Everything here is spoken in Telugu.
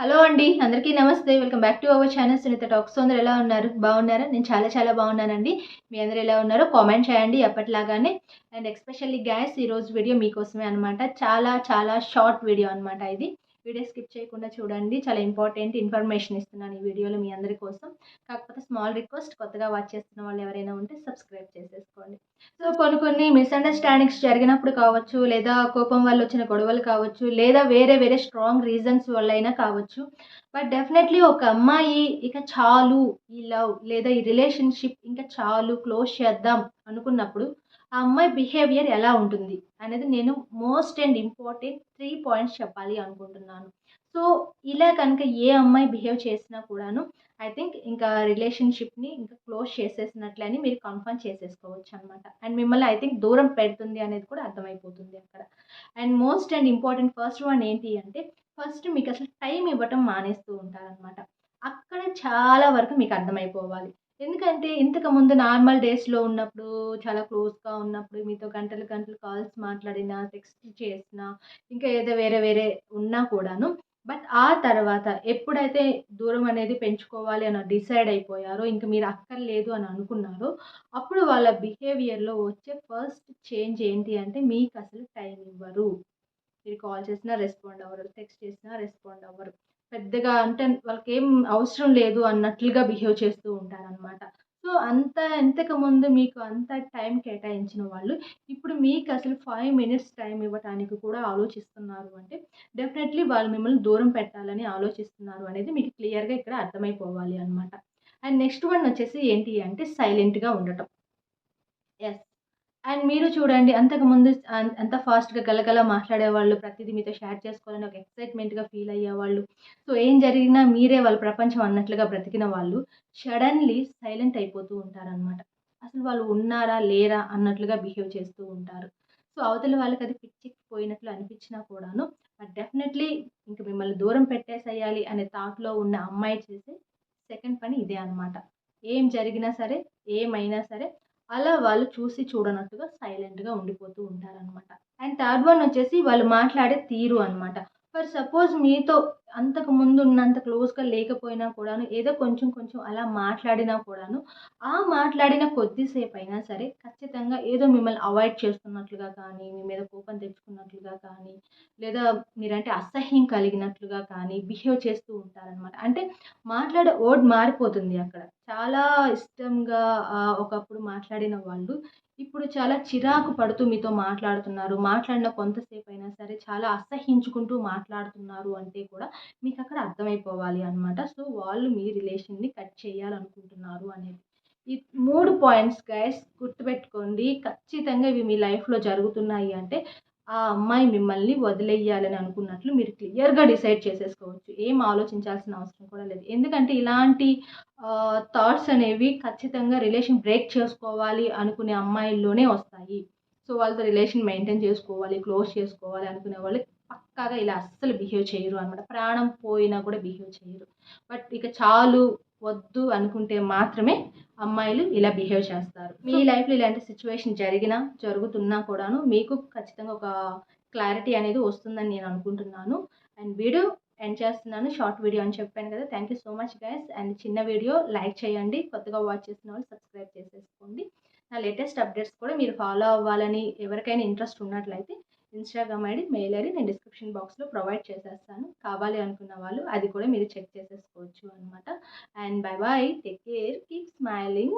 హలో అండి. అందరికీ నమస్తే. Welcome back to our channel Sunitha talks. అందరూ ఎలా ఉన్నారు? బాగున్నారా? నేను చాలా బాగున్నానండి. మీ అందరూ ఎలా ఉన్నారో కామెంట్ చేయండి ఎప్పటిలాగానే. అండ్ ఎస్పెషల్లీ గైస్ ఈరోజు వీడియో మీకోసమే అనమాట. చాలా షార్ట్ వీడియో అనమాట ఇది. వీడియో స్కిప్ చేయకుండా చూడండి. చాలా ఇంపార్టెంట్ ఇన్ఫర్మేషన్ ఇస్తున్నాను ఈ వీడియోలో మీ అందరి కోసం. కాకపోతే స్మాల్ రిక్వెస్ట్, కొత్తగా వాచ్ చేస్తున్న వాళ్ళు ఎవరైనా ఉంటే సబ్స్క్రైబ్ చేసేసుకోండి. సో కొన్ని మిస్‌అండర్‌స్టాండింగ్స్ జరిగినప్పుడు కావచ్చు, లేదా కోపం వల్ల వచ్చిన గొడవలు కావచ్చు, లేదా వేరే స్ట్రాంగ్ రీజన్స్ వల్లైనా కావచ్చు. బట్ డెఫినెట్‌లీ ఒక అమ్మాయి ఇక చాలు ఈ లవ్ లేదా ఈ రిలేషన్‌షిప్ ఇంకా చాలు క్లోజ్ చేద్దాం అనుకున్నప్పుడు, ఆ అమ్మాయి బిహేవియర్ ఎలా ఉంటుంది అనేది నేను మోస్ట్ అండ్ ఇంపార్టెంట్ 3 పాయింట్స్ చెప్పాలి అనుకుంటున్నాను. సో, ఇలా కనుక ఏ అమ్మాయి బిహేవ్ చేసినా కూడాను ఐ థింక్ ఇంకా రిలేషన్‌షిప్‌ని ఇంకా క్లోజ్ చేసేసినట్లే అని మీరు కన్ఫర్మ్ చేసేసుకోవచ్చనమాట. అండ్ మిమ్మల్ని ఐ థింక్ దూరం పెడుతుంది అనేది కూడా అర్థమైపోతుంది అక్కడ. And most and important first one ఏంటి అంటే, ఫస్ట్ మీకసలు టైం ఇవ్వటం మానేస్తూ ఉంటారనమాట. అక్కడ చాలా వరకు మీకు అర్థమైపోవాలి. ఎందుకంటే ఇంతకుముందు నార్మల్ డేస్‌లో ఉన్నప్పుడు, చాలా క్లోజ్‌గా ఉన్నప్పుడు మీతో గంటలు కాల్స్ మాట్లాడినా, టెక్స్ట్ చేసినా, ఇంకా ఏదో వేరే ఉన్నా కూడాను బట్ ఆ తర్వాత ఎప్పుడైతే దూరం అనేది పెంచుకోవాలి అని డిసైడ్ అయిపోయారో, ఇంక మీరు అక్కర్లేదు అని అనుకున్నారో, అప్పుడు వాళ్ళ బిహేవియర్‌లో వచ్చే ఫస్ట్ చేంజ్ ఏంటి అంటే మీకసలు టైం ఇవ్వరు. మీరు కాల్ చేసినా రెస్పాండ్ అవ్వరు. టెక్స్ట్ చేసినా రెస్పాండ్ అవ్వరు. పెద్దగా అంటే వాళ్ళకేం అవసరం లేదు అన్నట్లుగా బిహేవ్ చేస్తూ ఉంటారనమాట. సో, ఇంతకుముందు మీకు అంత టైం కేటాయించిన వాళ్ళు, ఇప్పుడు మీకసలు 5 మినిట్స్ టైం ఇవ్వటానికి కూడా ఆలోచిస్తున్నారు అంటే, డెఫినెట్‌లీ వాళ్ళు మిమ్మల్ని దూరం పెట్టాలని ఆలోచిస్తున్నారు అనేది మీకు క్లియర్‌గా ఇక్కడ అర్థమైపోవాలి అనమాట. అండ్ నెక్స్ట్ వన్ వచ్చేసి ఏంటి అంటే సైలెంట్‌గా ఉండటం. యెస్. అండ్ మీరు చూడండి అంతకుముందు ఎంత ఫాస్ట్‌గా గలగల మాట్లాడేవాళ్ళు. ప్రతీదీ మీతో షేర్ చేసుకోవాలని ఒక ఎక్సైట్‌మెంట్‌గా ఫీల్ అయ్యేవాళ్ళు. సో, ఏం జరిగినా మీరే వాళ్ళ ప్రపంచం అన్నట్లుగా బ్రతికిన వాళ్ళు సడెన్‌లీ సైలెంట్ అయిపోతూ ఉంటారనమాట. అసలు వాళ్ళు ఉన్నారా? లేరా? అన్నట్లుగా బిహేవ్ చేస్తూ ఉంటారు. సో, అవతల వాళ్ళకి అది పిచ్చెక్కిపోయినట్లు అనిపించినా కూడాను బట్ డెఫినెట్‌లీ ఇంక మిమ్మల్ని దూరం పెట్టేసేయాలి అనే థాట్‌లో ఉన్న అమ్మాయి చేసే సెకండ్ పని ఇదే అనమాట. ఏం జరిగినా సరే, ఏమైనా సరే అలా వాళ్ళు చూసి చూడనట్టుగా సైలెంట్‌గా ఉండిపోతూ ఉంటారనమాట. అండ్ థర్డ్ వన్ వచ్చేసి వాళ్ళు మాట్లాడే తీరు అనమాట. ఫర్ సపోజ్ మీతో అంతకు ముందు ఉన్నంత క్లోజ్‌గా లేకపోయినా కూడాను ఏదో కొంచెం అలా మాట్లాడినా కూడాను, ఆ మాట్లాడిన కొద్దిసేపయినా సరే ఖచ్చితంగా ఏదో మిమ్మల్ని అవాయిడ్ చేస్తున్నట్లుగా కానీ, మీ మీద కోపం తెచ్చుకున్నట్లుగా కానీ, లేదా మీరంటే అసహ్యం కలిగినట్లుగా కానీ బిహేవ్ చేస్తూ ఉంటారనమాట. అంటే మాట్లాడే వర్డ్ మారిపోతుంది అక్కడ. చాలా ఇష్టంగా ఒకప్పుడు మాట్లాడిన వాళ్ళు, ఇప్పుడు చాలా చిరాకు పడుతూ మీతో మాట్లాడుతున్నారు. మాట్లాడిన కొంతసేపయినా సరే చాలా అసహ్యించుకుంటూ మాట్లాడుతున్నారు అంటే కూడా మీకక్కడ అర్థమైపోవాలి అనమాట. సో, వాళ్ళు మీ రిలేషన్‌ని కట్ చేయాలనుకుంటున్నారు అనేది. ఈ 3 పాయింట్స్ గైస్ గుర్తుపెట్టుకోండి. ఖచ్చితంగా ఇవి మీ లైఫ్‌లో జరుగుతున్నాయి అంటే ఆ అమ్మాయి మిమ్మల్ని వదిలేయాలని అనుకున్నట్లు మీరు క్లియర్‌గా డిసైడ్ చేసేసుకోవచ్చు. ఏం ఆలోచించాల్సిన అవసరం కూడా లేదు. ఎందుకంటే ఇలాంటి థాట్స్ అనేవి ఖచ్చితంగా రిలేషన్ బ్రేక్ చేసుకోవాలి అనుకునే అమ్మాయిల్లోనే వస్తాయి. సో, వాళ్ళతో రిలేషన్ మెయింటైన్ చేసుకోవాలి, క్లోజ్ చేసుకోవాలి అనుకునే వాళ్ళు పక్కాగా ఇలా అస్సలు బిహేవ్ చేయరు అనమాట. ప్రాణం పోయినా కూడా బిహేవ్ చేయరు. బట్ ఇక చాలు, వద్దు అనుకుంటే మాత్రమే అమ్మాయిలు ఇలా బిహేవ్ చేస్తారు. మీ లైఫ్‌లో ఇలాంటి సిట్యుయేషన్ జరిగినా, జరుగుతున్నా కూడాను మీకు ఖచ్చితంగా ఒక క్లారిటీ అనేది వస్తుందని నేను అనుకుంటున్నాను. అండ్ వీడియో ఎండ్ చేస్తున్నాను. షార్ట్ వీడియో అని చెప్పాను కదా! Thank you so much guys. And చిన్న వీడియో లైక్ చేయండి. కొత్తగా వాచ్ చేస్తున్న వాళ్ళు సబ్స్క్రైబ్ చేసేసుకోండి. నా లేటెస్ట్ అప్డేట్స్ కూడా మీరు ఫాలో అవ్వాలని ఎవరికైనా ఇంట్రెస్ట్ ఉన్నట్లయితే ఇన్‌స్టాగ్రామ్ ఐడీ, మెయిల్ ఐడీ నేను డిస్క్రిప్షన్ బాక్స్‌లో ప్రొవైడ్ చేసేస్తాను. కావాలి అనుకున్న వాళ్ళు అది కూడా మీరు చెక్ చేసేసుకోవచ్చు అనమాట. And bye bye. Take care. Keep smiling.